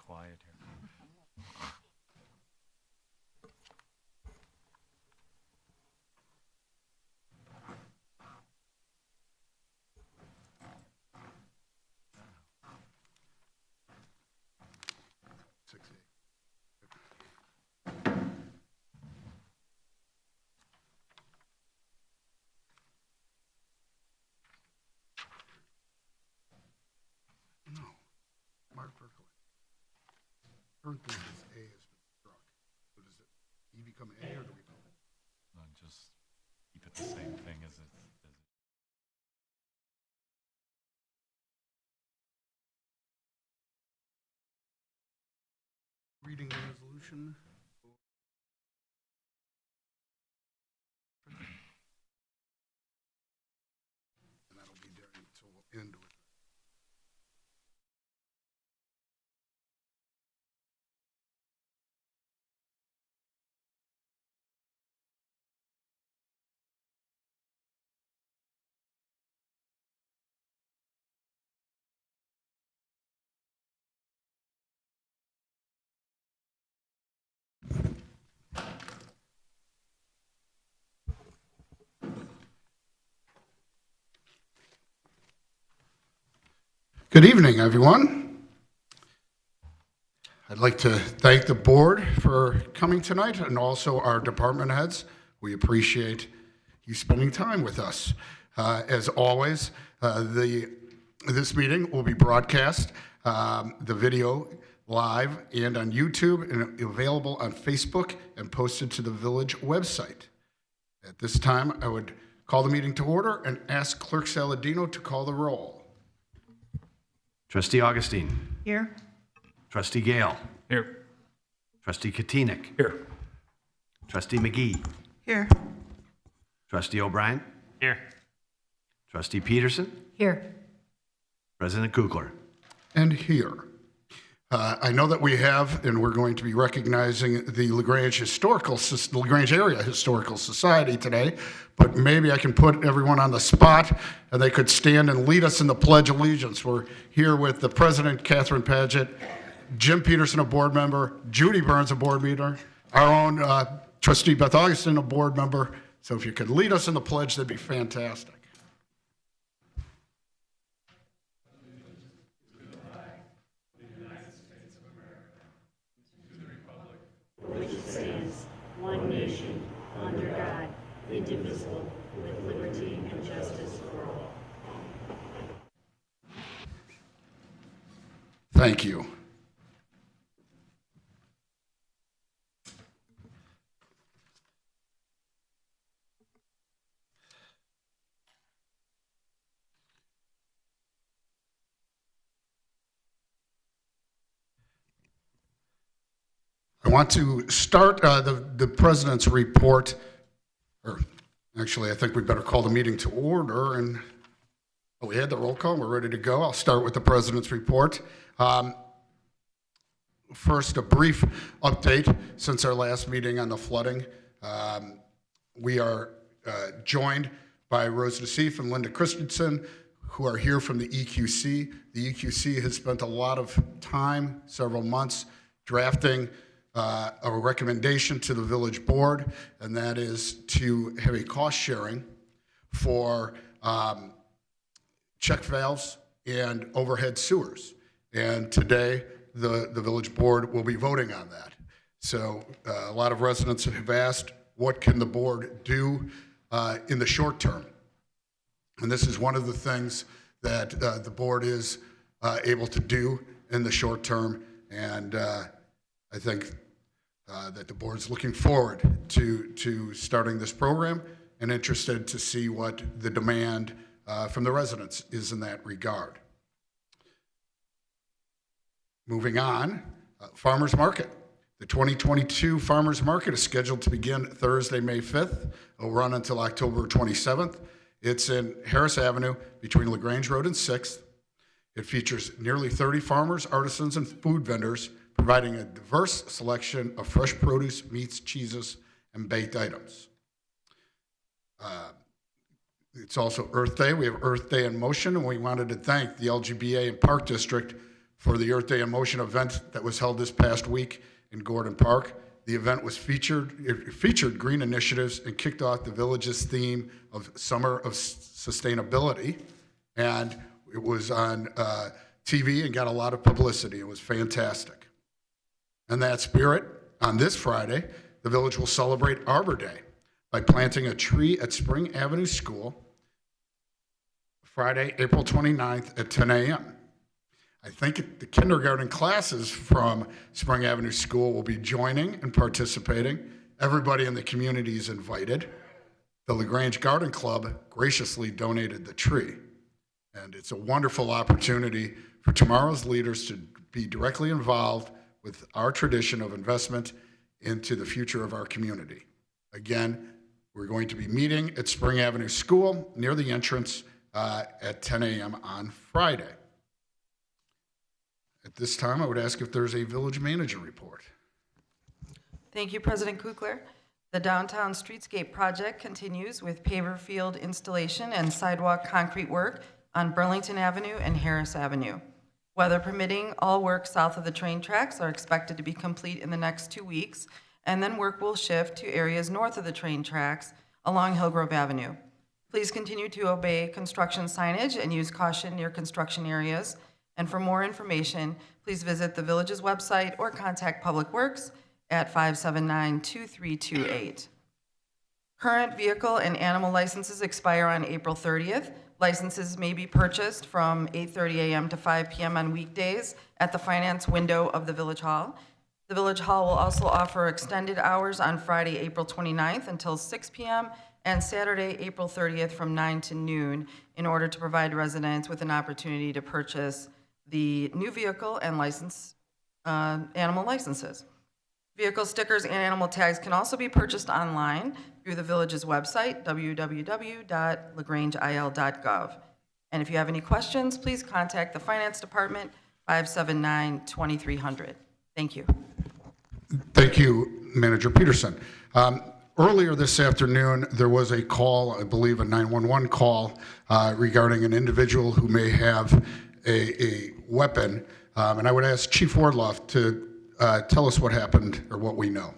Quiet here. No, Mark Berkeley. Currently, his A has been struck. So does it, he become A or do we know? No, just keep it the same thing as it. Reading the resolution. And that'll be there until we'll end with. Good evening, everyone. I'd like to thank the board for coming tonight and also our department heads. We appreciate you spending time with us. As always, this meeting will be broadcast, the video live and on YouTube and available on Facebook and posted to the village website. At this time, I would call the meeting to order and ask Clerk Saladino to call the roll. Trustee Augustine. Here. Trustee Gale. Here. Trustee Katinik. Here. Trustee McGee. Here. Trustee O'Brien. Here. Trustee Peterson. Here. President Kugler. And here. I know that we have, and we're going to be recognizing the LaGrange Area Historical Society today, but maybe I can put everyone on the spot and they could stand and lead us in the Pledge of Allegiance. We're here with the President, Catherine Paget, Jim Peterson, a board member, Judy Burns, a board member, our own Trustee Beth Augustine, a board member. So if you could lead us in the pledge, that'd be fantastic. Which stands one nation, under God, indivisible, with liberty and justice for all. Thank you. I want to start the president's report, or actually, I think we better call the meeting to order. And we had the roll call. We're ready to go. I'll start with the president's report. First, a brief update since our last meeting on the flooding. We are joined by Rose DeCeif and Linda Christensen, who are here from the EQC. The EQC has spent a lot of time, several months, drafting a recommendation to the village board, and that is to have a cost sharing for check valves and overhead sewers. And today, the village board will be voting on that. So a lot of residents have asked what can the board do in the short term. And this is one of the things that the board is able to do in the short term. And I think that the board's looking forward to starting this program and interested to see what the demand from the residents is in that regard. Moving on, Farmers Market. The 2022 Farmers Market is scheduled to begin Thursday, May 5th. It will run until October 27th. It's in Harris Avenue between LaGrange Road and 6th. It features nearly 30 farmers, artisans, and food vendors providing a diverse selection of fresh produce, meats, cheeses, and baked items. It's also Earth Day. We have Earth Day in Motion, and we wanted to thank the LGBA and Park District for the Earth Day in Motion event that was held this past week in Gordon Park. The event was it featured green initiatives and kicked off the village's theme of Summer of Sustainability. And it was on TV and got a lot of publicity. It was fantastic. In that spirit, on this Friday, the village will celebrate Arbor Day by planting a tree at Spring Avenue School, Friday, April 29th at 10 a.m. I think the kindergarten classes from Spring Avenue School will be joining and participating. Everybody in the community is invited. The LaGrange Garden Club graciously donated the tree. And it's a wonderful opportunity for tomorrow's leaders to be directly involved with our tradition of investment into the future of our community. Again, we're going to be meeting at Spring Avenue School near the entrance at 10 a.m. on Friday. At this time, I would ask if there's a village manager report. Thank you, President Kukler. The downtown streetscape project continues with paver field installation and sidewalk concrete work on Burlington Avenue and Harris Avenue. Weather permitting, all work south of the train tracks are expected to be complete in the next 2 weeks, and then work will shift to areas north of the train tracks along Hillgrove Avenue. Please continue to obey construction signage and use caution near construction areas. And for more information, please visit the village's website or contact Public Works at 579-2328. Current vehicle and animal licenses expire on April 30th. Licenses may be purchased from 8:30 a.m. to 5 p.m. on weekdays at the finance window of the Village Hall. The Village Hall will also offer extended hours on Friday, April 29th until 6 p.m. and Saturday, April 30th from 9 to noon in order to provide residents with an opportunity to purchase the new vehicle and animal licenses. Vehicle stickers and animal tags can also be purchased online through the village's website, www.lagrangeil.gov. And if you have any questions, please contact the Finance Department, 579-2300. Thank you. Thank you, Manager Peterson. Earlier this afternoon, there was a call, I believe a 911 call, regarding an individual who may have a weapon. And I would ask Chief Wardloff to tell us what happened or what we know.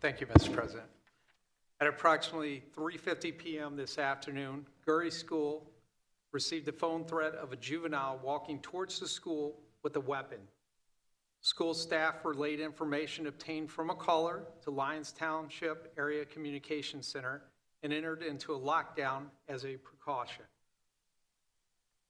Thank you, Mr. President. At approximately 3:50 p.m. this afternoon, Gurry School received a phone threat of a juvenile walking towards the school with a weapon. School staff relayed information obtained from a caller to Lyons Township Area Communication Center and entered into a lockdown as a precaution.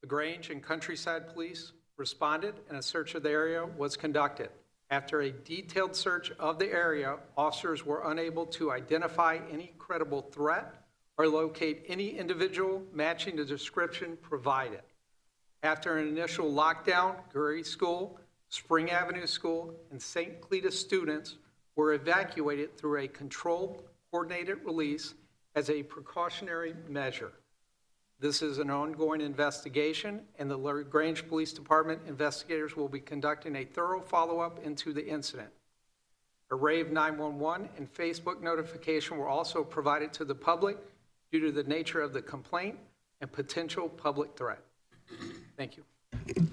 The Grange and Countryside Police responded and a search of the area was conducted. After a detailed search of the area, officers were unable to identify any credible threat or locate any individual matching the description provided. After an initial lockdown, Gurry School, Spring Avenue School, and St. Cletus students were evacuated through a controlled, coordinated release as a precautionary measure. This is an ongoing investigation, and the Grange Police Department investigators will be conducting a thorough follow-up into the incident. A rave 911 and Facebook notification were also provided to the public due to the nature of the complaint and potential public threat. Thank you.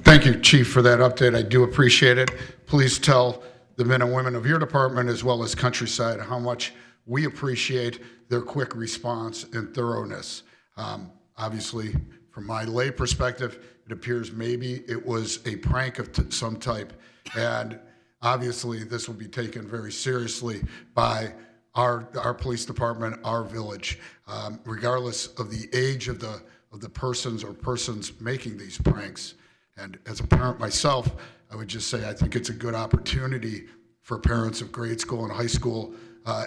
Thank you, Chief, for that update. I do appreciate it. Please tell the men and women of your department as well as Countryside how much we appreciate their quick response and thoroughness. Obviously, from my lay perspective, it appears maybe it was a prank of some type, and obviously this will be taken very seriously by our police department, our village, regardless of the age of the persons making these pranks. And as a parent myself, I would just say I think it's a good opportunity for parents of grade school and high school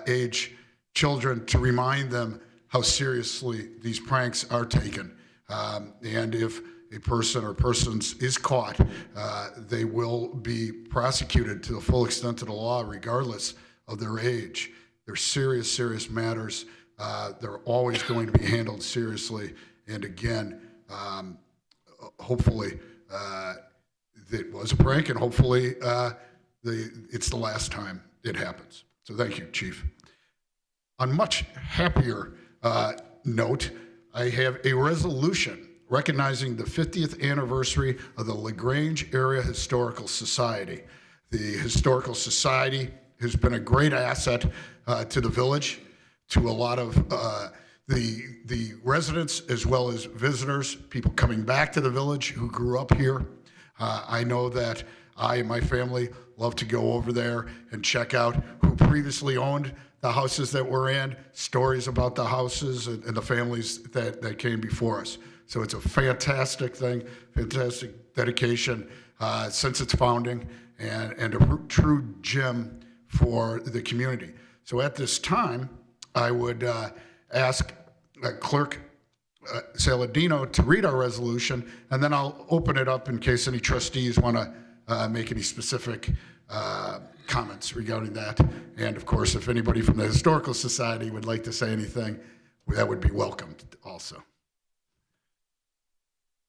age children to remind them how seriously these pranks are taken. And if a person or persons is caught, they will be prosecuted to the full extent of the law, regardless of their age. They're serious, serious matters. They're always going to be handled seriously. And again, hopefully, it was a prank, and hopefully it's the last time it happens. So thank you, Chief. On much happier note, I have a resolution recognizing the 50th anniversary of the LaGrange Area Historical Society. The Historical Society has been a great asset to the village, to a lot of the residents as well as visitors, people coming back to the village who grew up here. I know that I and my family love to go over there and check out who previously owned the houses that we're in, stories about the houses and the families that came before us. So it's a fantastic thing, fantastic dedication since its founding, and a true gem for the community. So at this time, I would ask Clerk Saladino to read our resolution, and then I'll open it up in case any trustees want to make any specific comments regarding that. And of course, if anybody from the Historical Society would like to say anything, that would be welcomed also.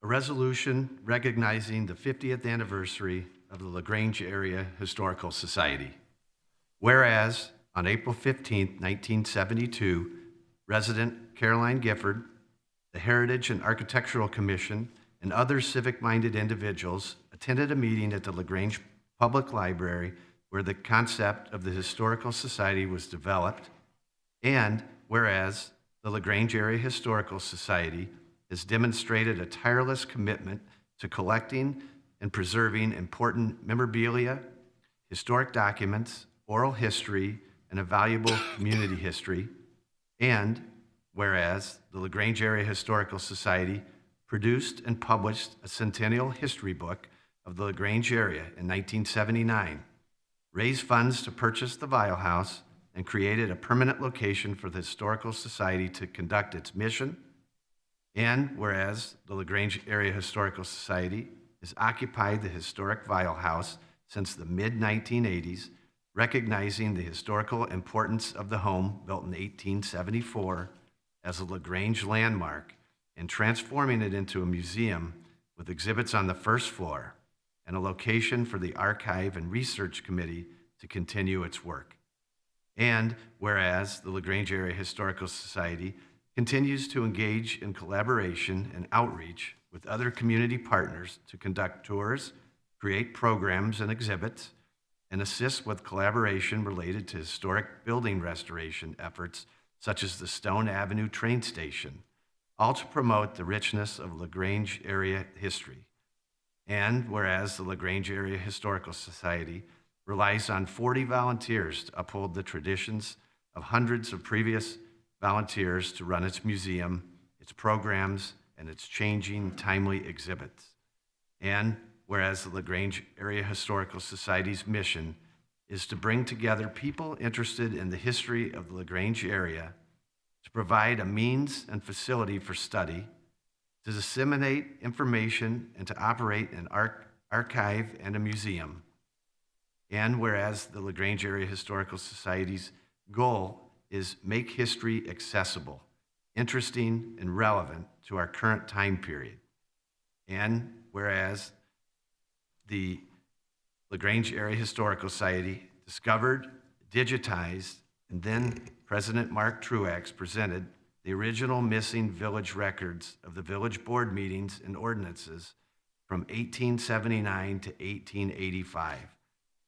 A resolution recognizing the 50th anniversary of the LaGrange Area Historical Society. Whereas on April 15, 1972, resident Caroline Gifford, the Heritage and Architectural Commission, and other civic-minded individuals attended a meeting at the LaGrange Public Library where the concept of the Historical Society was developed, and whereas the LaGrange Area Historical Society has demonstrated a tireless commitment to collecting and preserving important memorabilia, historic documents, oral history, and a valuable community history, and whereas the LaGrange Area Historical Society produced and published a centennial history book of the LaGrange area in 1979, raised funds to purchase the Vial House, and created a permanent location for the Historical Society to conduct its mission, and whereas the LaGrange Area Historical Society has occupied the historic Vial House since the mid-1980s, recognizing the historical importance of the home built in 1874 as a LaGrange landmark and transforming it into a museum with exhibits on the first floor and a location for the Archive and Research Committee to continue its work. And whereas the LaGrange Area Historical Society continues to engage in collaboration and outreach with other community partners to conduct tours, create programs and exhibits, and assist with collaboration related to historic building restoration efforts such as the Stone Avenue train station, all to promote the richness of LaGrange area history. And whereas the LaGrange Area Historical Society relies on 40 volunteers to uphold the traditions of hundreds of previous volunteers to run its museum, its programs, and its changing, timely exhibits. And whereas the LaGrange Area Historical Society's mission is to bring together people interested in the history of the LaGrange area, to provide a means and facility for study, to disseminate information, and to operate an archive and a museum. And whereas the LaGrange Area Historical Society's goal is make history accessible, interesting, and relevant to our current time period. And whereas the LaGrange Area Historical Society discovered, digitized, and then President Mark Truax presented the original missing village records of the village board meetings and ordinances from 1879 to 1885,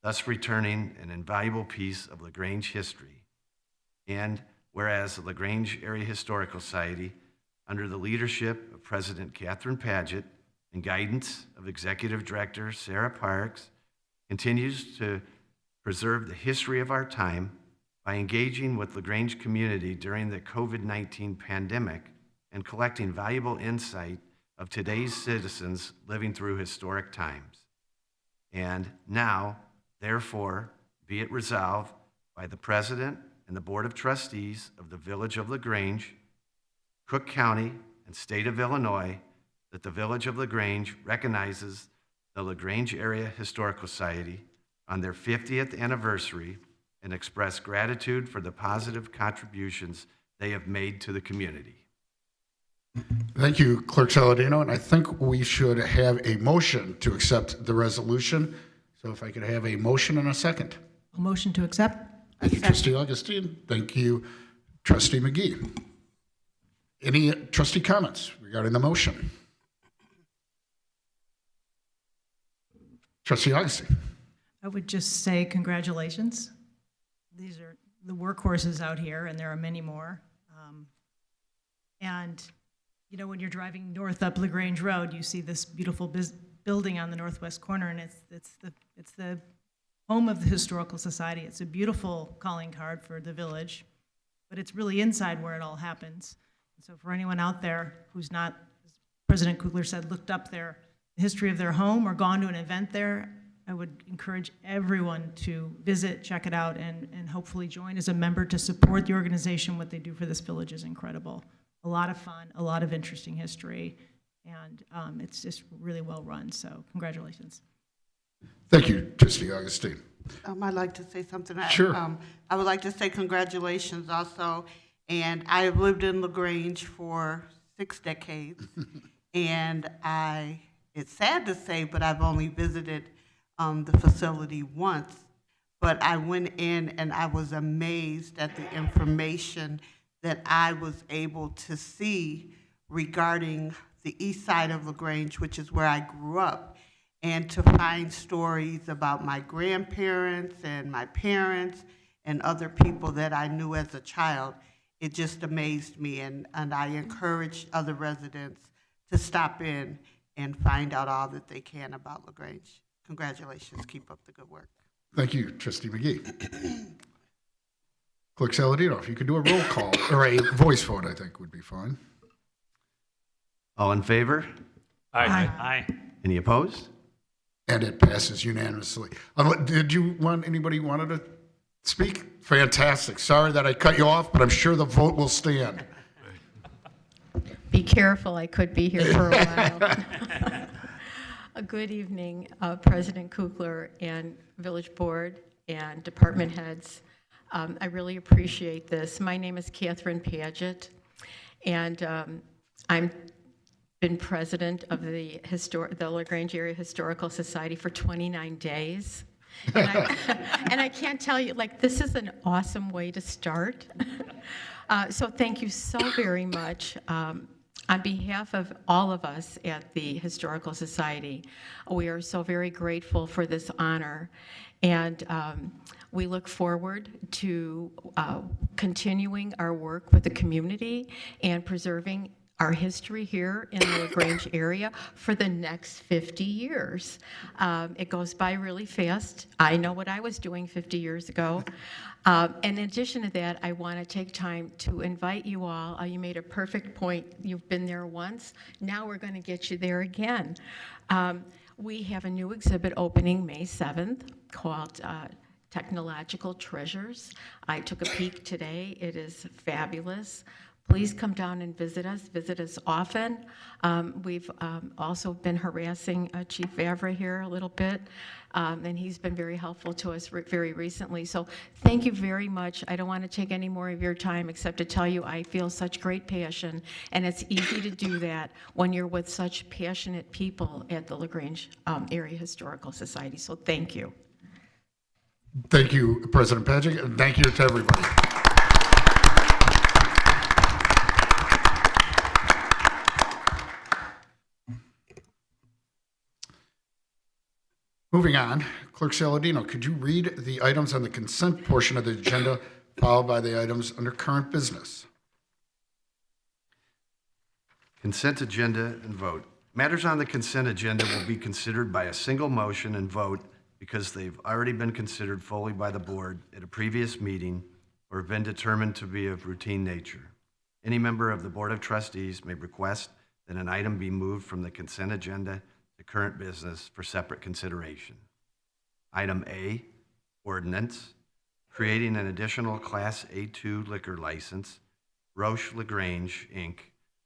thus returning an invaluable piece of LaGrange history. And whereas the LaGrange Area Historical Society, under the leadership of President Catherine Paget and guidance of Executive Director Sarah Parks, continues to preserve the history of our time by engaging with LaGrange community during the COVID-19 pandemic and collecting valuable insight of today's citizens living through historic times. And now, therefore, be it resolved by the President and the Board of Trustees of the Village of LaGrange, Cook County, and State of Illinois, that the Village of LaGrange recognizes the LaGrange Area Historical Society on their 50th anniversary and express gratitude for the positive contributions they have made to the community. Thank you, Clerk Saladino, and I think we should have a motion to accept the resolution. So if I could have a motion and a second. A motion to accept? Thank you, Trustee Augustine. Thank you, Trustee McGee. Any trustee comments regarding the motion? Trustee Augustine. I would just say congratulations. These are the workhorses out here, and there are many more. And, you know, when you're driving north up LaGrange Road, you see this beautiful building on the northwest corner, and it's the home of the Historical Society. It's a beautiful calling card for the village, but it's really inside where it all happens. And so for anyone out there who's not, as President Kugler said, looked up the history of their home or gone to an event there, I would encourage everyone to visit, check it out, and hopefully join as a member to support the organization. What they do for this village is incredible. A lot of fun, a lot of interesting history, and it's just really well run, so congratulations. Thank you, Trustee Augustine. I'd like to say something. Sure. I would like to say congratulations also, and I have lived in LaGrange for 6 decades, and it's sad to say, but I've only visited the facility once, but I went in and I was amazed at the information that I was able to see regarding the east side of LaGrange, which is where I grew up, and to find stories about my grandparents and my parents and other people that I knew as a child. It just amazed me, and I encourage other residents to stop in and find out all that they can about LaGrange. Congratulations. Keep up the good work. Thank you, Trustee McGee. Clerk Saladino, if you could do a roll call, or a voice vote, I think would be fine. All in favor? Aye. Any opposed? And it passes unanimously. Did you want, anybody wanted to speak? Fantastic. Sorry that I cut you off, but I'm sure the vote will stand. Be careful, I could be here for a while. A good evening, President Kugler and Village Board and department heads. I really appreciate this. My name is Catherine Paget, and I'm been president of the LaGrange Area Historical Society for 29 days. And I can't tell you, like, this is an awesome way to start. So thank you so very much. On behalf of all of us at the Historical Society, we are so very grateful for this honor. And we look forward to continuing our work with the community and preserving our history here in the LaGrange area for the next 50 years. It goes by really fast. I know what I was doing 50 years ago. And in addition to that, I want to take time to invite you all. You made a perfect point. You've been there once. Now we're going to get you there again. We have a new exhibit opening May 7th called Technological Treasures. I took a peek today. It is fabulous. Please come down and visit us often. We've also been harassing Chief Favre here a little bit, and he's been very helpful to us very recently. So thank you very much. I don't want to take any more of your time except to tell you I feel such great passion, and it's easy to do that when you're with such passionate people at the LaGrange Area Historical Society. So thank you. Thank you, President Paget, and thank you to everybody. Moving on, Clerk Saladino, could you read the items on the consent portion of the agenda followed by the items under current business. Consent agenda and vote. Matters on the consent agenda will be considered by a single motion and vote because they've already been considered fully by the board at a previous meeting or have been determined to be of routine nature. Any member of the Board of Trustees may request that an item be moved from the consent agenda to current business for separate consideration. Item A, ordinance, creating an additional Class A2 liquor license, Roche LaGrange, Inc.,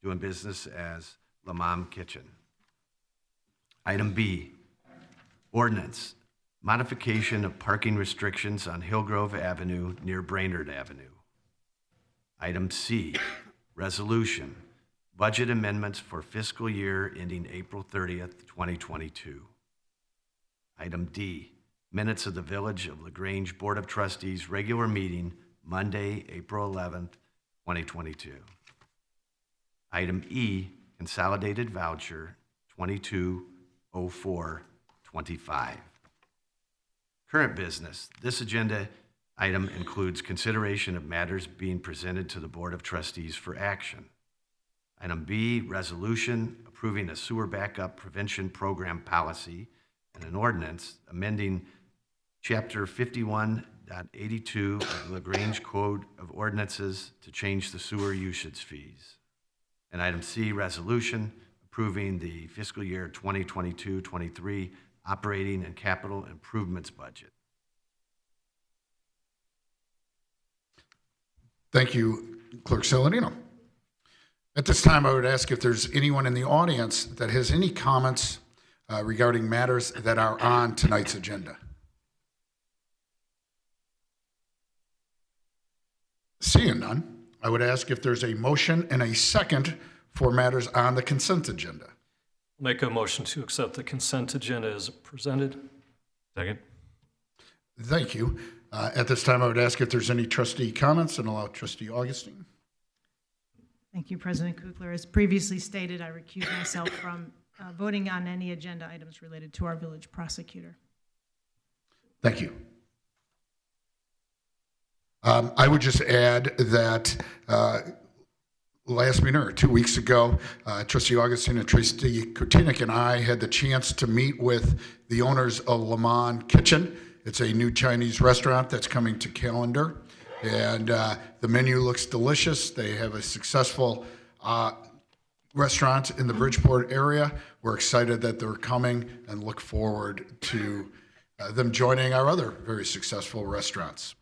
doing business as La Mom Kitchen. Item B, ordinance, modification of parking restrictions on Hillgrove Avenue near Brainerd Avenue. Item C, resolution, budget amendments for fiscal year ending April 30th, 2022. Item D, minutes of the Village of LaGrange Board of Trustees regular meeting Monday, April 11th, 2022. Item E, consolidated voucher 220425. Current business. This agenda item includes consideration of matters being presented to the Board of Trustees for action. Item B, resolution approving a sewer backup prevention program policy and an ordinance amending Chapter 51.82 of the LaGrange Code of Ordinances to change the sewer usage fees. And item C, resolution approving the fiscal year 2022-23 operating and capital improvements budget. Thank you, Clerk Saladino. At this time, I would ask if there's anyone in the audience that has any comments regarding matters that are on tonight's agenda. Seeing none, I would ask if there's a motion and a second for matters on the consent agenda. Make a motion to accept the consent agenda as presented. Second. Thank you. At this time, I would ask if there's any trustee comments and allow Trustee Augustine. Thank you, President Kukler. As previously stated, I recuse myself from voting on any agenda items related to our village prosecutor. Thank you. I would just add that last meeting or 2 weeks ago, Trustee Augustine and Trustee Kotinik and I had the chance to meet with the owners of Le Mans Kitchen. It's a new Chinese restaurant that's coming to Calendar, and the menu looks delicious. They have a successful restaurant in the Bridgeport area. We're excited that they're coming and look forward to them joining our other very successful restaurants.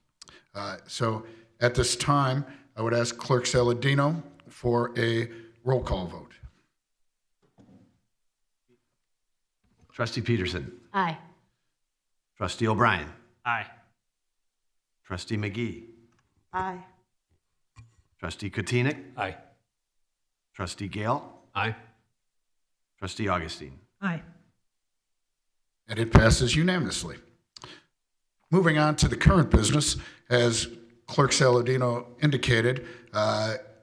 So at this time, I would ask Clerk Saladino for a roll call vote. Trustee Peterson. Aye. Trustee O'Brien. Aye. Trustee McGee. Aye. Trustee Kotinik. Aye. Trustee Gale. Aye. Trustee Augustine. Aye. And it passes unanimously. Moving on to the current business, as Clerk Saladino indicated,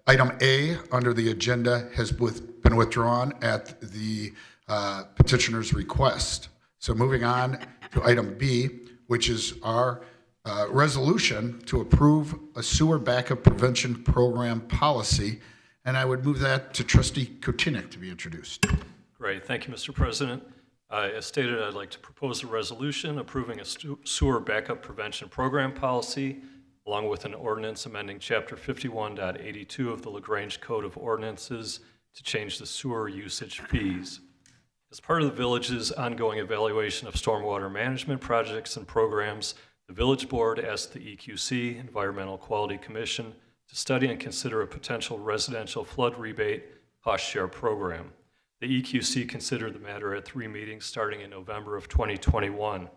item A under the agenda has been withdrawn at the petitioner's request. So moving on to item B, which is our resolution to approve a sewer backup prevention program policy. And I would move that to Trustee Kotinik to be introduced. Great. Thank you, Mr. President. As stated, I'd like to propose a resolution approving a sewer backup prevention program policy, along with an ordinance amending Chapter 51.82 of the LaGrange Code of Ordinances to change the sewer usage fees. As part of the village's ongoing evaluation of stormwater management projects and programs, the Village Board asked the EQC, Environmental Quality Commission, to study and consider a potential residential flood rebate cost share program. The EQC considered the matter at 3 meetings starting in November of 2021. A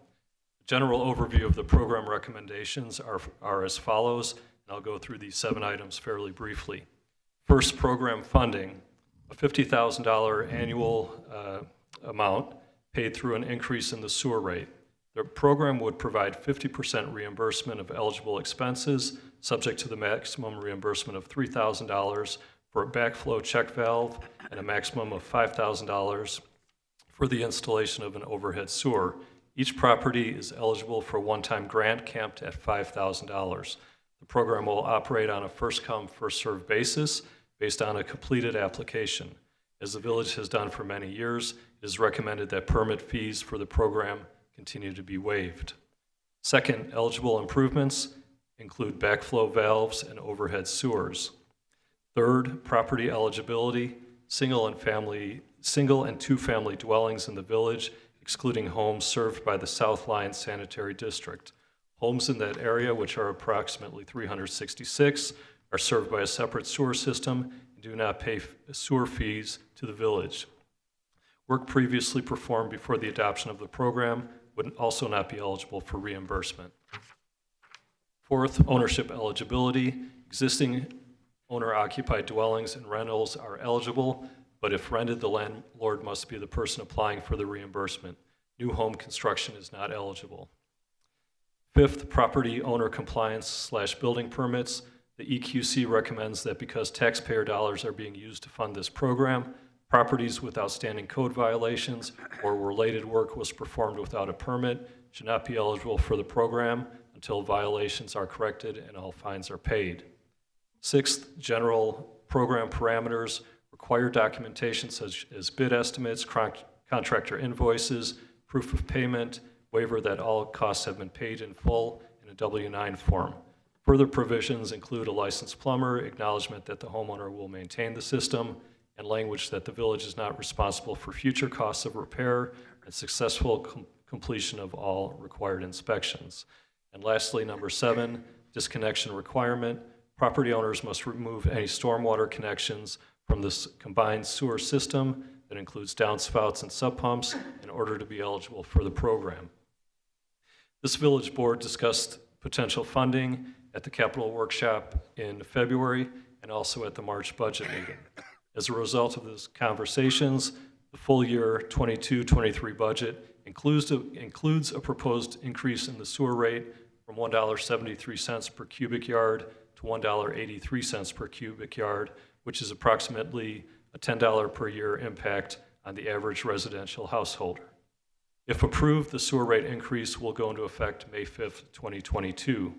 general overview of the program recommendations are as follows, and I'll go through these 7 items fairly briefly. First, program funding, a $50,000 annual amount paid through an increase in the sewer rate. The program would provide 50% reimbursement of eligible expenses, subject to the maximum reimbursement of $3,000 for a backflow check valve and a maximum of $5,000 for the installation of an overhead sewer. Each property is eligible for a one-time grant capped at $5,000. The program will operate on a first-come, first-served basis based on a completed application. As the village has done for many years, it is recommended that permit fees for the program continue to be waived. Second, eligible improvements include backflow valves and overhead sewers. Third, property eligibility, single and two-family dwellings in the village, excluding homes served by the South Line Sanitary District. Homes in that area, which are approximately 366, are served by a separate sewer system and do not pay sewer fees to the village. Work previously performed before the adoption of the program would also not be eligible for reimbursement. Fourth, ownership eligibility. Existing owner-occupied dwellings and rentals are eligible, but if rented, the landlord must be the person applying for the reimbursement. New home construction is not eligible. Fifth, property owner compliance / building permits. The EQC recommends that because taxpayer dollars are being used to fund this program, properties with outstanding code violations or related work was performed without a permit should not be eligible for the program until violations are corrected and all fines are paid. Sixth, general program parameters. Required documentation such as bid estimates, contractor invoices, proof of payment, waiver that all costs have been paid in full in a W-9 form. Further provisions include a licensed plumber, acknowledgement that the homeowner will maintain the system, and language that the village is not responsible for future costs of repair and successful completion of all required inspections. And lastly, number 7, disconnection requirement. Property owners must remove any stormwater connections from this combined sewer system that includes downspouts and subpumps in order to be eligible for the program. This village board discussed potential funding at the capital workshop in February and also at the March budget meeting. As a result of these conversations, the full year 22-23 budget includes a proposed increase in the sewer rate from $1.73 per cubic yard to $1.83 per cubic yard, which is approximately a $10 per year impact on the average residential householder. If approved, the sewer rate increase will go into effect May 5th, 2022.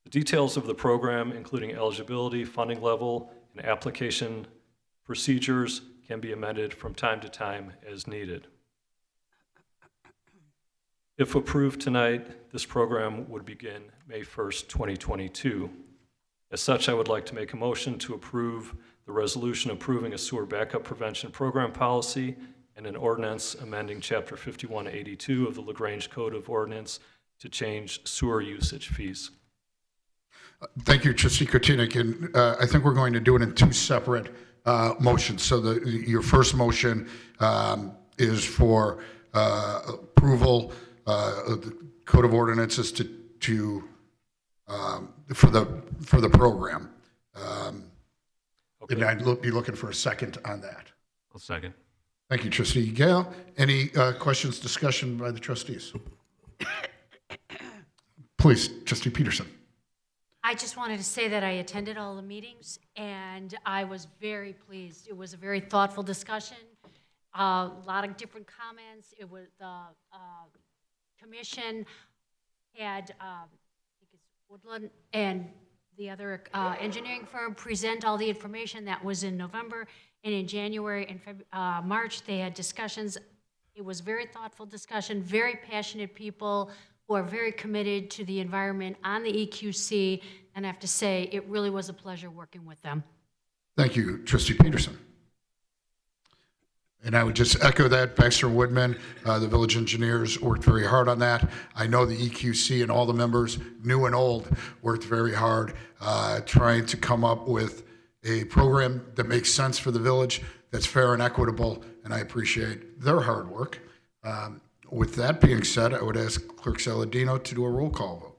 The details of the program, including eligibility, funding level, and application procedures, can be amended from time to time as needed. If approved tonight, this program would begin May 1st, 2022. As such, I would like to make a motion to approve the resolution approving a sewer backup prevention program policy and an ordinance amending Chapter 5182 of the LaGrange Code of Ordinance to change sewer usage fees. Thank you, Trustee Kotinik. And I think we're going to do it in two separate motions. So your first motion is for approval of the Code of Ordinances for the program. Okay. And I'd be looking for a second on that. I'll second. Thank you, Trustee Gale. Any questions, discussion by the trustees? Please, Trustee Peterson. I just wanted to say that I attended all the meetings, and I was very pleased. It was a very thoughtful discussion, a lot of different comments. It was the commission had, I think it's Woodland, and the other engineering firm present all the information that was in November, and in January and March, they had discussions. It was very thoughtful discussion, very passionate people who are very committed to the environment on the EQC, and I have to say, it really was a pleasure working with them. Thank you, Trustee Peterson. And I would just echo that. Baxter Woodman, the village engineers, worked very hard on that. I know the EQC and all the members, new and old, worked very hard trying to come up with a program that makes sense for the village, that's fair and equitable, and I appreciate their hard work. With that being said, I would ask Clerk Saladino to do a roll call vote.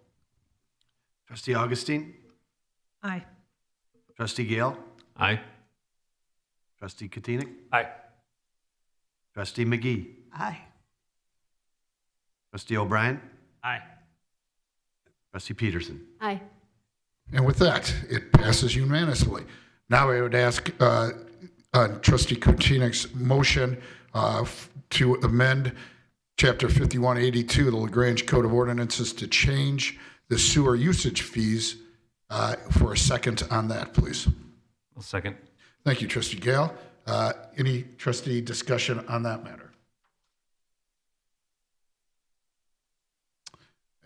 Trustee Augustine? Aye. Trustee Gale? Aye. Trustee Kotinik? Aye. Trustee McGee? Aye. Trustee O'Brien? Aye. Trustee Peterson? Aye. And with that, it passes unanimously. Now I would ask on Trustee Kotinik's motion to amend Chapter 5182 of the LaGrange Code of Ordinances to change the sewer usage fees For a second on that, please. I'll second. Thank you, Trustee Gale. Any trustee discussion on that matter?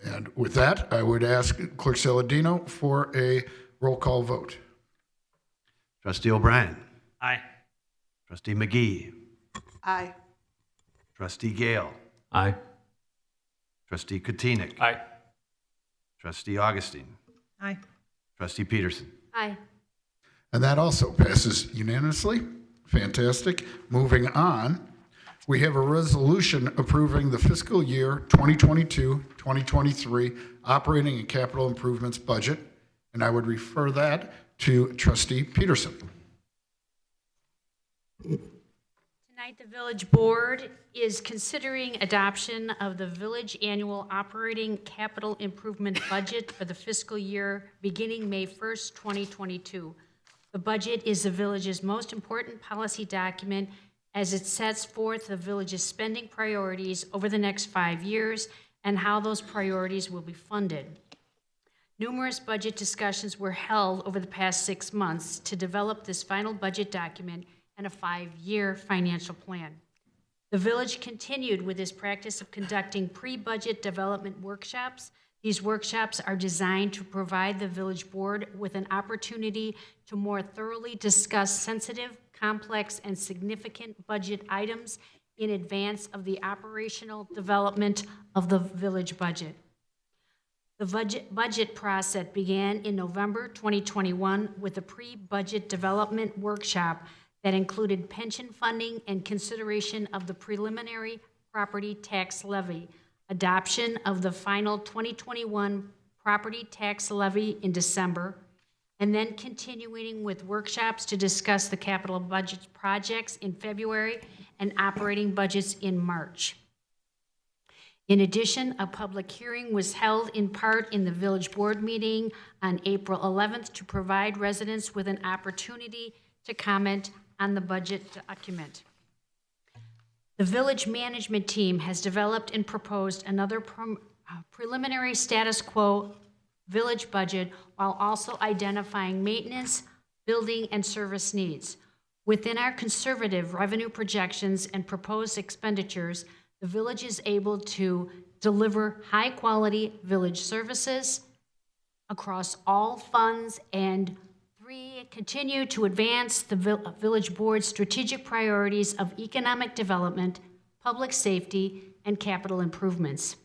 And with that, I would ask Clerk Saladino for a roll call vote. Trustee O'Brien. Aye. Trustee McGee. Aye. Trustee Gale. Aye. Trustee Kotinik. Aye. Trustee Augustine. Aye. Trustee Peterson. Aye. And that also passes unanimously. Fantastic. Moving on, we have a resolution approving the fiscal year 2022-2023 operating and capital improvements budget, and I would refer that to Trustee Peterson. Tonight, the village board is considering adoption of the village annual operating capital improvement budget for the fiscal year beginning May 1st, 2022. The budget is the village's most important policy document as it sets forth the village's spending priorities over the next 5 years and how those priorities will be funded. Numerous budget discussions were held over the past 6 months to develop this final budget document and a 5-year financial plan. The village continued with this practice of conducting pre-budget development workshops. These workshops are designed to provide the village board with an opportunity to more thoroughly discuss sensitive, complex, and significant budget items in advance of the operational development of the village budget. The budget process began in November 2021 with a pre-budget development workshop that included pension funding and consideration of the preliminary property tax levy, adoption of the final 2021 property tax levy in December, and then continuing with workshops to discuss the capital budget projects in February and operating budgets in March. In addition, a public hearing was held in part in the village board meeting on April 11th to provide residents with an opportunity to comment on the budget document. The village management team has developed and proposed another preliminary status quo village budget while also identifying maintenance, building, and service needs. Within our conservative revenue projections and proposed expenditures, the village is able to deliver high-quality village services across all funds and continue to advance the village board's strategic priorities of economic development, public safety, and capital improvements.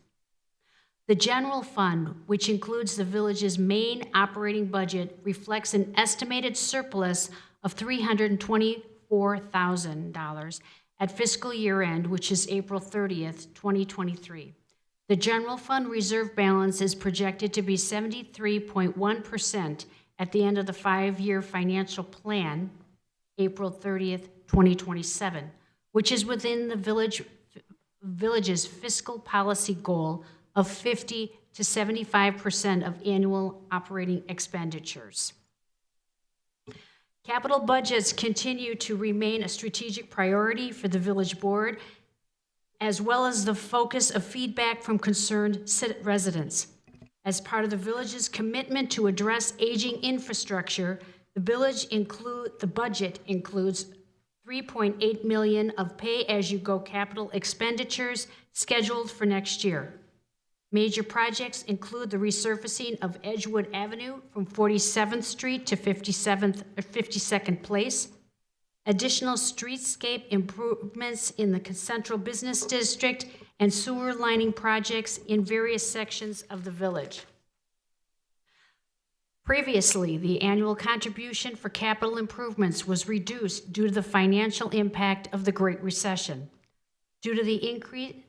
The general fund, which includes the village's main operating budget, reflects an estimated surplus of $324,000 at fiscal year end, which is April 30th, 2023. The general fund reserve balance is projected to be 73.1% at the end of the 5-year financial plan, April 30th, 2027, which is within the village's fiscal policy goal of 50 to 75% of annual operating expenditures. Capital budgets continue to remain a strategic priority for the village board, as well as the focus of feedback from concerned residents. As part of the village's commitment to address aging infrastructure, the budget includes $3.8 million of pay-as-you-go capital expenditures scheduled for next year. Major projects include the resurfacing of Edgewood Avenue from 47th Street to 52nd Place, additional streetscape improvements in the Central Business District, and sewer lining projects in various sections of the village. Previously, the annual contribution for capital improvements was reduced due to the financial impact of the Great Recession. Due to the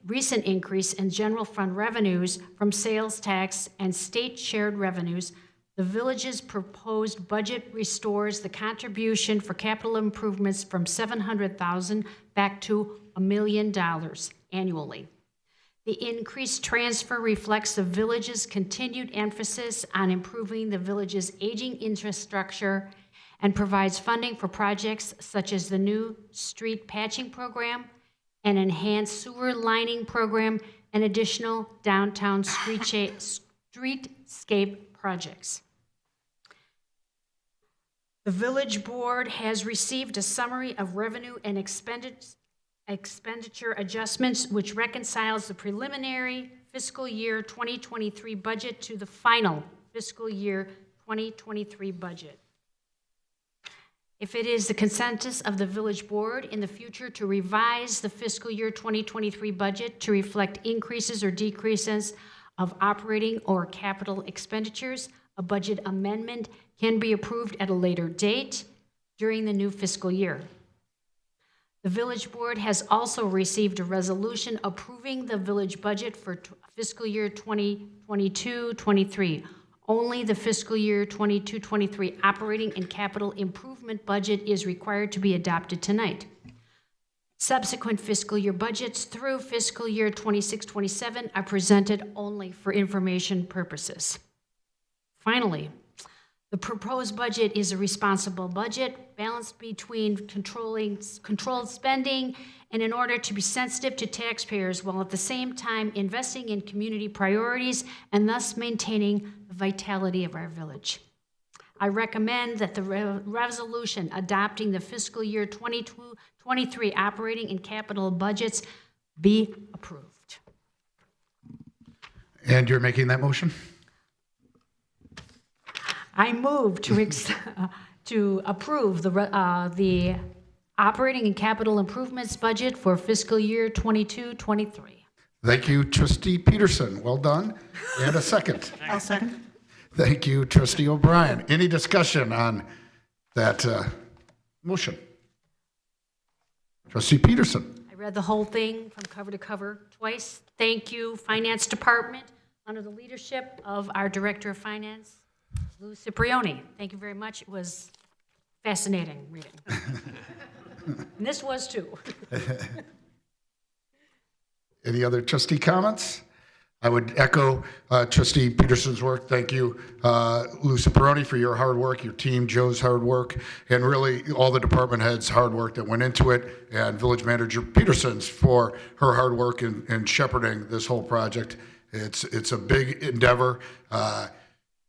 recent increase in general fund revenues from sales tax and state shared revenues, the village's proposed budget restores the contribution for capital improvements from $700,000 back to $1 million annually. The increased transfer reflects the village's continued emphasis on improving the village's aging infrastructure and provides funding for projects such as the new street patching program, an enhanced sewer lining program, and additional downtown streetscape projects. The village board has received a summary of revenue and expenditure adjustments, which reconciles the preliminary fiscal year 2023 budget to the final fiscal year 2023 budget. If it is the consensus of the village board in the future to revise the fiscal year 2023 budget to reflect increases or decreases of operating or capital expenditures, a budget amendment can be approved at a later date during the new fiscal year. The village board has also received a resolution approving the village budget for fiscal year 2022-23. Only the fiscal year 22-23 operating and capital improvement budget is required to be adopted tonight. Subsequent fiscal year budgets through fiscal year 26-27 are presented only for information purposes. Finally, the proposed budget is a responsible budget balanced between controlled spending and in order to be sensitive to taxpayers while at the same time investing in community priorities and thus maintaining the vitality of our village. I recommend that the resolution adopting the fiscal year 22-23 operating and capital budgets be approved. And you're making that motion? I move to approve the operating and capital improvements budget for fiscal year 22-23. Thank you, Trustee Peterson. Well done. And a second. I'll second. Thank you, Trustee O'Brien. Any discussion on that motion? Trustee Peterson. I read the whole thing from cover to cover twice. Thank you, Finance Department, under the leadership of our Director of Finance, Lou Cipriani. Thank you very much. It was fascinating reading. And this was too. Any other trustee comments? I would echo Trustee Peterson's work. Thank you, Lou Cipriani, for your hard work, your team, Joe's hard work, and really all the department heads' hard work that went into it, and Village Manager Peterson's for her hard work in shepherding this whole project. It's a big endeavor.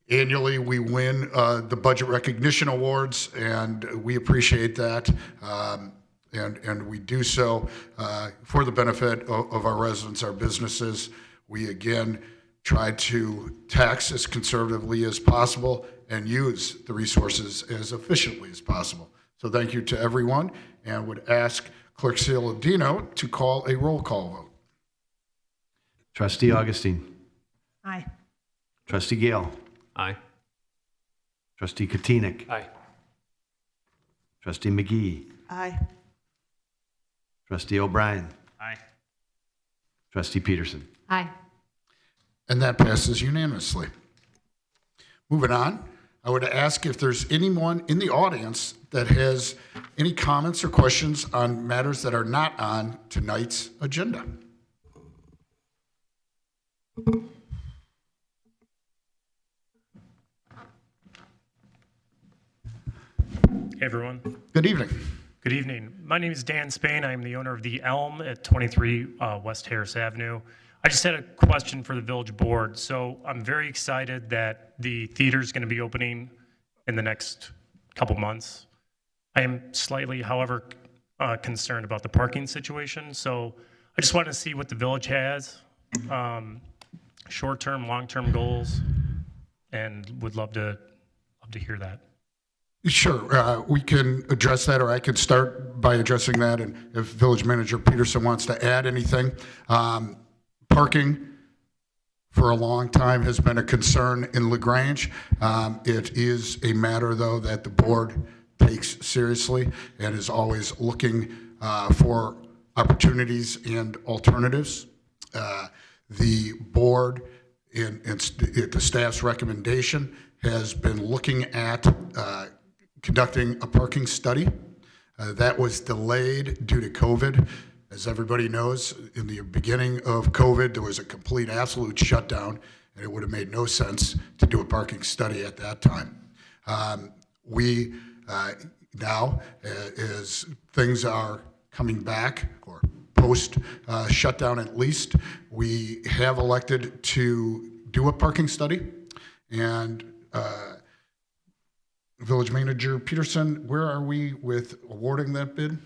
Annually, we win the Budget Recognition Awards, and we appreciate that. And we do so for the benefit of our residents, our businesses. We, again, try to tax as conservatively as possible and use the resources as efficiently as possible. So thank you to everyone, and would ask Clerk Saladino to call a roll call vote. Trustee Augustine. Aye. Trustee Gale. Aye. Trustee Katina. Aye. Trustee McGee. Aye. Trustee O'Brien. Aye. Trustee Peterson. Aye. And that passes unanimously. Moving on, I would ask if there's anyone in the audience that has any comments or questions on matters that are not on tonight's agenda. Hey everyone. Good evening. Good evening. My name is Dan Spain. I'm the owner of the Elm at 23 West Harris Avenue. I just had a question for the village board. So I'm very excited that the theater is going to be opening in the next couple months. I am slightly, however, concerned about the parking situation. So I just want to see what the village has, short-term, long-term goals, and would love to hear that. Sure, we can address that, or I could start by addressing that, and if Village Manager Peterson wants to add anything. Parking for a long time has been a concern in LaGrange. It is a matter, though, that the board takes seriously and is always looking for opportunities and alternatives. The board, in the staff's recommendation, has been looking at conducting a parking study. That was delayed due to COVID. As everybody knows, in the beginning of COVID, there was a complete, absolute shutdown, and it would have made no sense to do a parking study at that time. We now, as things are coming back, or post-shutdown at least, we have elected to do a parking study, and Village Manager Peterson, where are we with awarding that bid?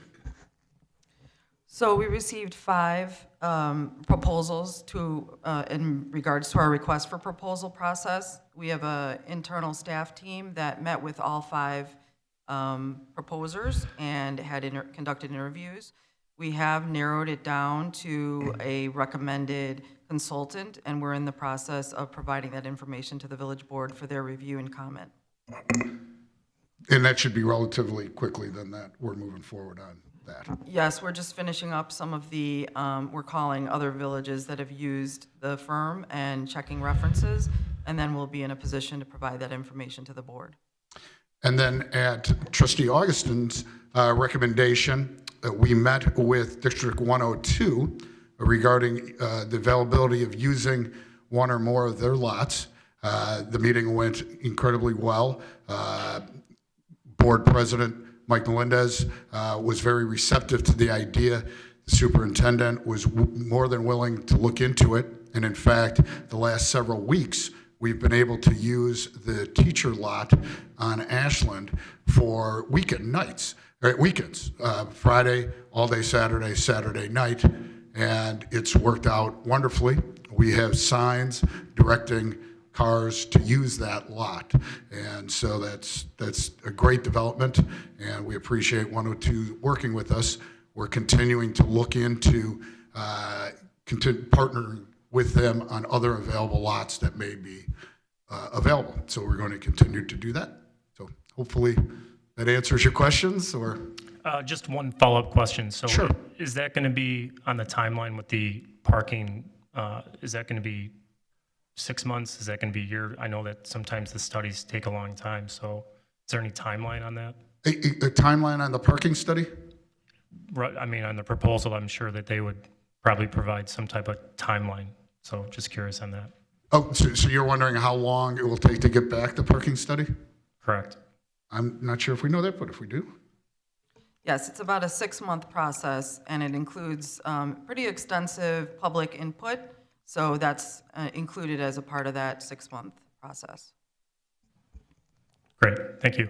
So we received 5 proposals in regards to our request for proposal process. We have an internal staff team that met with all 5 proposers and had conducted interviews. We have narrowed it down to a recommended consultant, and we're in the process of providing that information to the village board for their review and comment. And that should be relatively quickly then that we're moving forward on that. Yes, we're just finishing up some of the, we're calling other villages that have used the firm and checking references, and then we'll be in a position to provide that information to the board. And then at Trustee Augustin's recommendation, we met with District 102 regarding the availability of using one or more of their lots. The meeting went incredibly well. Board President Mike Melendez was very receptive to the idea. The superintendent was more than willing to look into it. And in fact, the last several weeks, we've been able to use the teacher lot on Ashland for weekend nights, or weekends, Friday, all day Saturday, Saturday night, and it's worked out wonderfully. We have signs directing cars to use that lot, and so that's a great development, and we appreciate 102 working with us. We're continuing to look into partnering with them on other available lots that may be available. So we're going to continue to do that. So hopefully that answers your questions, or? Just one follow-up question. So Sure. Is that going to be on the timeline with the parking? Is that going to be 6 months? Is that going to be a year? I know that sometimes the studies take a long time. So is there any timeline on that? A timeline on the parking study? Right. I mean, on the proposal, I'm sure that they would probably provide some type of timeline. So just curious on that. Oh, so you're wondering how long it will take to get back the parking study? Correct. I'm not sure if we know that, but if we do. Yes, it's about a 6-month process, and it includes pretty extensive public input, so that's included as a part of that 6-month process. Great. Thank you.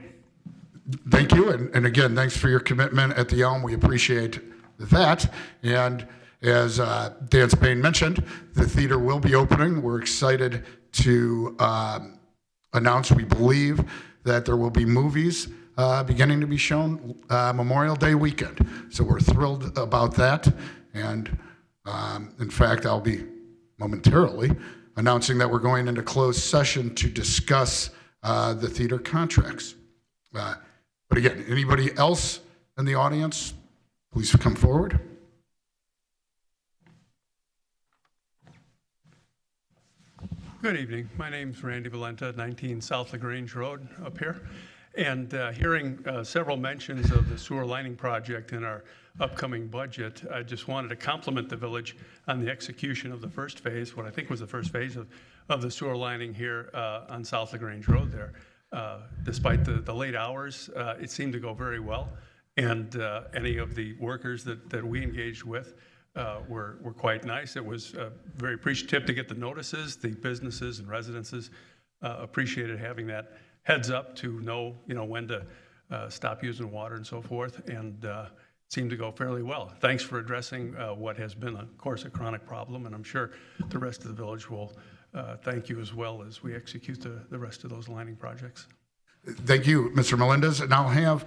Thank you, and again, thanks for your commitment at the Elm. We appreciate that. And as Dan Spain mentioned, the theater will be opening. We're excited to announce, we believe, that there will be movies beginning to be shown Memorial Day weekend. So we're thrilled about that. And in fact, I'll be momentarily announcing that we're going into closed session to discuss the theater contracts. But again, anybody else in the audience, please come forward. Good evening. My name's Randy Valenta, 19 South LaGrange Road up here. And hearing several mentions of the sewer lining project in our upcoming budget, I just wanted to compliment the village on the execution of the first phase, what I think was the first phase of the sewer lining here on South LaGrange Road there. Despite the late hours, it seemed to go very well. And any of the workers that we engaged with were quite nice. It was very appreciative to get the notices. The businesses and residences appreciated having that heads up to know, when to stop using water and so forth, and seemed to go fairly well. Thanks for addressing what has been, of course, a chronic problem, and I'm sure the rest of the village will thank you as well as we execute the rest of those lining projects. Thank you, Mr. Melendez. And I'll have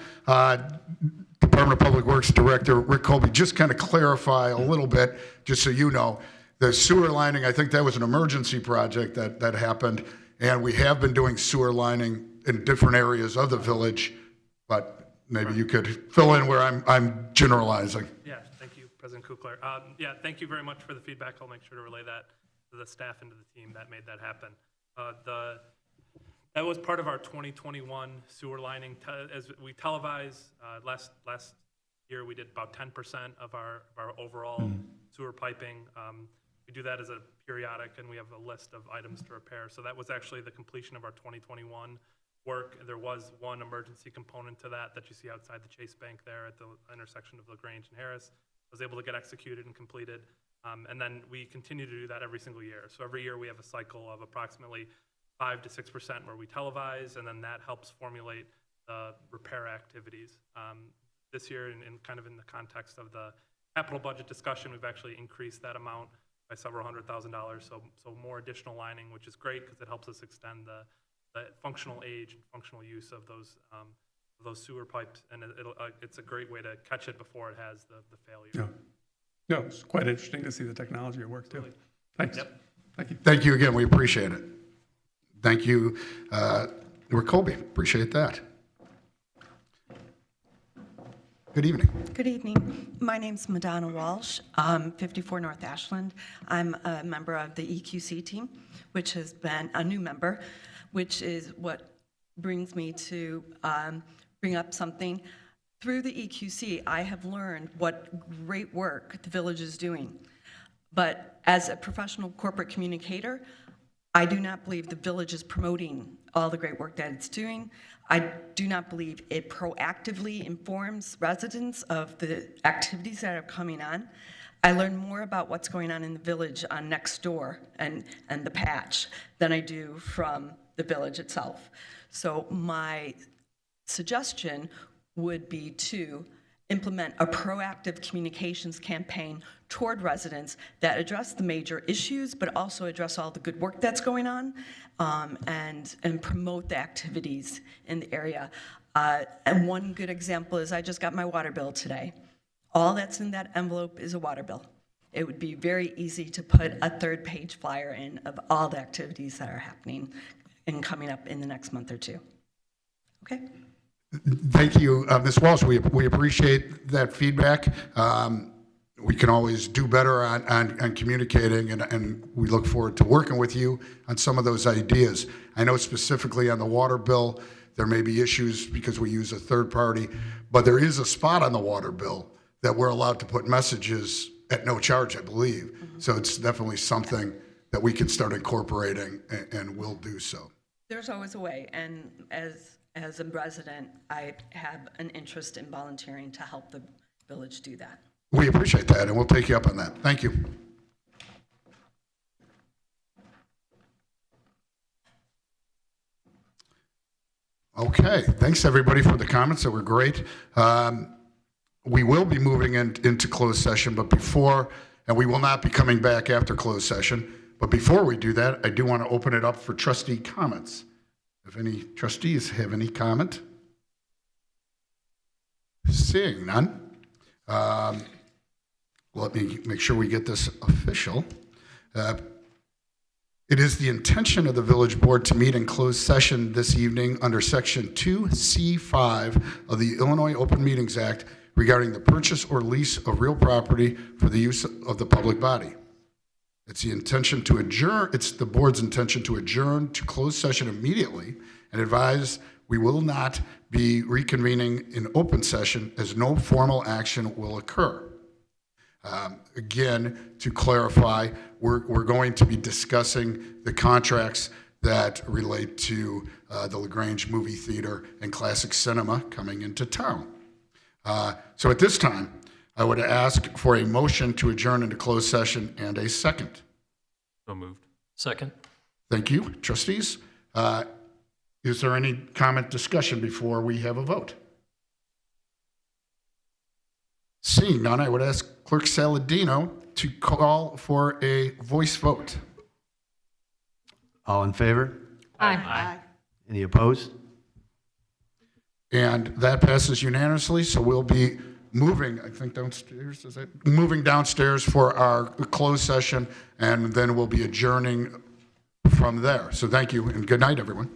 Department of Public Works Director Rick Colby just kind of clarify a little bit, just so you know. The sewer lining, I think that was an emergency project that happened, and we have been doing sewer lining in different areas of the village, but maybe you could fill in where I'm generalizing. Yeah, thank you, President Kukler. Yeah, thank you very much for the feedback. I'll make sure to relay that to the staff and to the team that made that happen. That was part of our 2021 sewer lining. As we televise, last year we did about 10% of our overall sewer piping. We do that as a periodic, and we have a list of items to repair. So that was actually the completion of our 2021 work. There was one emergency component to that you see outside the Chase Bank there at the intersection of LaGrange and Harris. Was able to get executed and completed. And then we continue to do that every single year. So every year we have a cycle of approximately 5 to 6% where we televise, and then that helps formulate the repair activities. This year, in kind of in the context of the capital budget discussion, we've actually increased that amount by several $100,000. So more additional lining, which is great because it helps us extend the functional age and functional use of those sewer pipes, and it's a great way to catch it before it has the failure. Yeah. No, it's quite interesting to see the technology at work too. Thanks. Yep. Thank you. Thank you again. We appreciate it. Thank you, Colby. Appreciate that. Good evening. Good evening. My name's Madonna Walsh. 54 North Ashland. I'm a member of the EQC team, which has been a new member, which is what brings me to bring up something. Through the EQC, I have learned what great work the village is doing. But as a professional corporate communicator, I do not believe the village is promoting all the great work that it's doing. I do not believe it proactively informs residents of the activities that are coming on. I learn more about what's going on in the village on Nextdoor and the patch than I do from the village itself. So my suggestion would be to implement a proactive communications campaign toward residents that address the major issues, but also address all the good work that's going on, and promote the activities in the area. And one good example is I just got my water bill today. All that's in that envelope is a water bill. It would be very easy to put a third-page flyer in of all the activities that are happening and coming up in the next month or two. Okay? Thank you, Ms. Walsh. We appreciate that feedback. We can always do better on communicating, and we look forward to working with you on some of those ideas. I know specifically on the water bill, there may be issues because we use a third party, but there is a spot on the water bill that we're allowed to put messages at no charge, I believe. Mm-hmm. So it's definitely something that we can start incorporating, and will do so. There's always a way, and as a resident, I have an interest in volunteering to help the village do that. We appreciate that, and we'll take you up on that. Thank you. Okay, thanks everybody for the comments that were great. We will be moving into closed session, but before, and we will not be coming back after closed session, but before we do that, I do want to open it up for trustee comments. If any trustees have any comment? Seeing none. Let me make sure we get this official. It is the intention of the village board to meet in closed session this evening under section 2C5 of the Illinois Open Meetings Act regarding the purchase or lease of real property for the use of the public body. It's the board's intention to adjourn to closed session immediately and advise we will not be reconvening in open session as no formal action will occur. Again, to clarify, we're going to be discussing the contracts that relate to the LaGrange movie theater and classic cinema coming into town. So at this time, I would ask for a motion to adjourn into closed session and a second. So moved. Second. Thank you, trustees. Is there any comment, discussion before we have a vote? Seeing none, I would ask Clerk Saladino to call for a voice vote. All in favor? Aye. Any opposed? And that passes unanimously, so we'll be moving, I think downstairs, moving downstairs for our closed session, and then we'll be adjourning from there. So thank you, and good night, everyone.